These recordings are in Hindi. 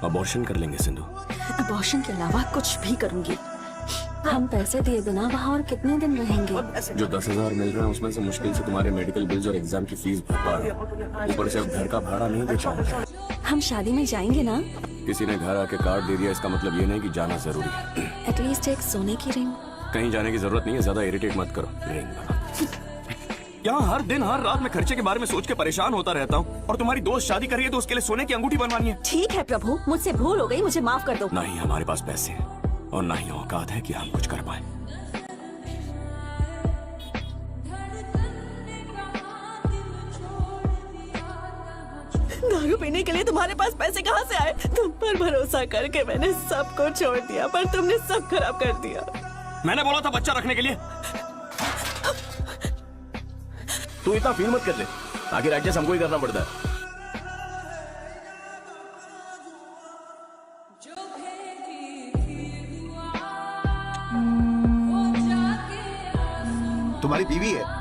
अबॉर्शन कर लेंगे सिंधु। अबॉर्शन के अलावा कुछ भी करूंगी। हम पैसे दिए बिना वहाँ और कितने दिन रहेंगे? जो 10,000 मिल रहे हैं उसमें से मुश्किल से तुम्हारे मेडिकल बिल्स और एग्जाम की फीस भर पा रहे हो। ऊपर से अब घर का भाड़ा नहीं दे पाऊंगा। हम शादी में जाएंगे ना? किसी ने घर आके कार्ड दे दिया इसका मतलब ये नहीं कि जाना जरूरी है। एटलीस्ट एक सोने की रिंग। कहीं जाने की जरूरत नहीं है, ज्यादा इरिटेट मत करो। रिंग यहाँ हर दिन हर रात में खर्चे के बारे में सोच के परेशान होता रहता हूँ, और तुम्हारी दोस्त शादी कर रही है तो उसके लिए सोने की अंगूठी बनवानी है। ठीक है प्रभु, मुझसे भूल हो गई, मुझे माफ कर दो। ना ही हमारे पास पैसे हैं और ना ही औकात है कि हम कुछ कर पाए। दारू पीने के लिए तुम्हारे पास पैसे कहाँ से आए? तुम पर भरोसा करके मैंने सबको छोड़ दिया, पर तुमने सब खराब कर दिया। मैंने बोला था बच्चा रखने के लिए। तू इतना फील मत कर ले, आखिर एडजस्ट हमको ही करना पड़ता है। तुम्हारी बीवी है?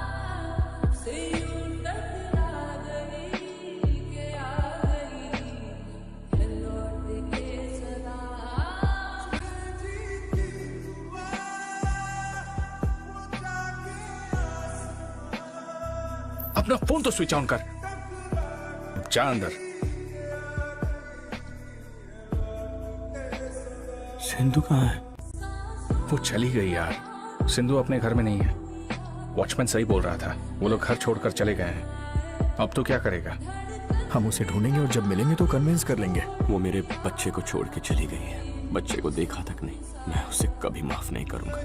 अपना फोन तो स्विच ऑन कर। जा अंदर। सिंधु कहाँ है? वो चली गई यार। सिंधु अपने घर में नहीं है। वॉचमैन सही बोल रहा था, वो लोग घर छोड़कर चले गए हैं। अब तो क्या करेगा? हम उसे ढूंढेंगे और जब मिलेंगे तो कन्विंस कर लेंगे। वो मेरे बच्चे को छोड़ के चली गई है, बच्चे को देखा तक नहीं। मैं उसे कभी माफ नहीं करूंगा।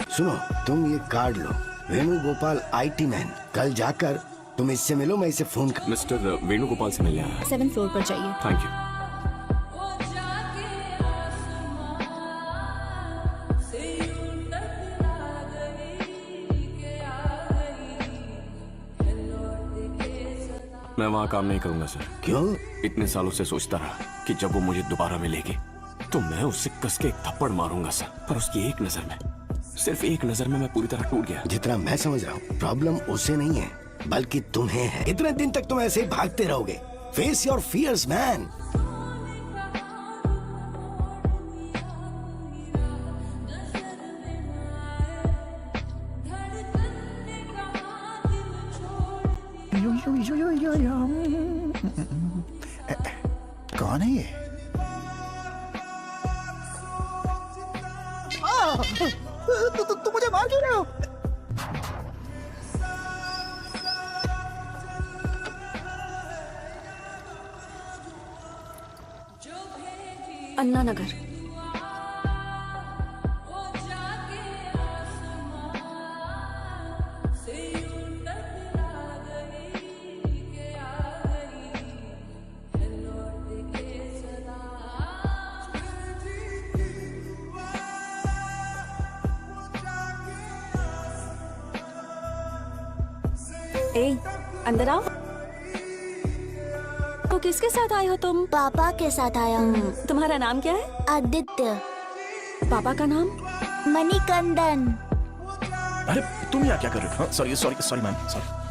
सुनो, तुम ये card low, Venugopal IT man. कल जाकर तुम इससे मिलो, मैं इसे फोन कर। मिस्टर वेणुगोपाल से मिलने आया। 7th फ्लोर पर जाइए। Thank you. मैं वहाँ काम नहीं करूंगा सर। क्यों? इतने सालों से सोचता रहा कि जब वो मुझे दोबारा मिलेगी तो मैं उससे कस के एक थप्पड़ मारूंगा सर, पर उसकी एक नजर में, सिर्फ एक नजर में मैं पूरी तरह टूट गया। जितना मैं समझ रहा हूँ, प्रॉब्लम उसे नहीं है बल्कि तुम्हें है। इतने दिन तक तुम ऐसे ही भागते रहोगे। Face your fears man. कौन है ये? तुम मुझे मार क्यों रहे हो? अन्ना नगर। ए, अंदर आओ। तो किसके साथ आए हो तुम? पापा के साथ आया हूँ। तुम्हारा नाम क्या है? आदित्य। पापा का नाम? मणिकंदन। अरे तुम यहाँ क्या कर रहे हो? Sorry sorry sorry ma'am, sorry.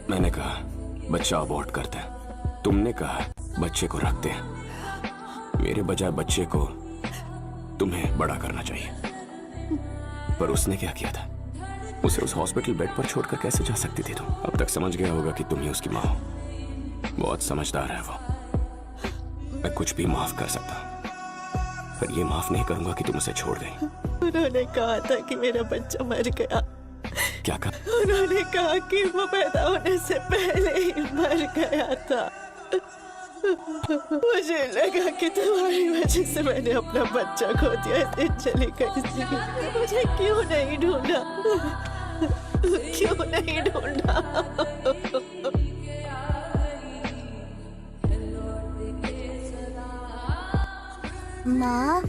मैंने कहा बच्चा अबॉर्ट करते हैं, तुमने कहा बच्चे को रखते हैं। मेरे बजाय बच्चे को तुम्हें बड़ा करना चाहिए। पर उसने क्या किया था? उसे उस हॉस्पिटल बेड पर छोड़कर कैसे जा सकती थी तुम? अब तक समझ गया होगा कि तुम ही उसकी माँ हो। बहुत समझदार है वो। मैं कुछ भी माफ कर सकता हूँ, पर ये माफ नहीं करूंगा कि तुम उसे छोड़ गई। उन्होंने कहा था कि मेरा बच्चा मर गया। क्या कहा? उन्होंने कहा कि वो पैदा होने से पहले ही मर गया था। मुझे लगा कि तुम्हारी वजह से मैंने अपना बच्चा खो दिया। इसलिए चली गई। मुझे क्यों नहीं ढूंढा? क्यों नहीं ढूंढा? माँ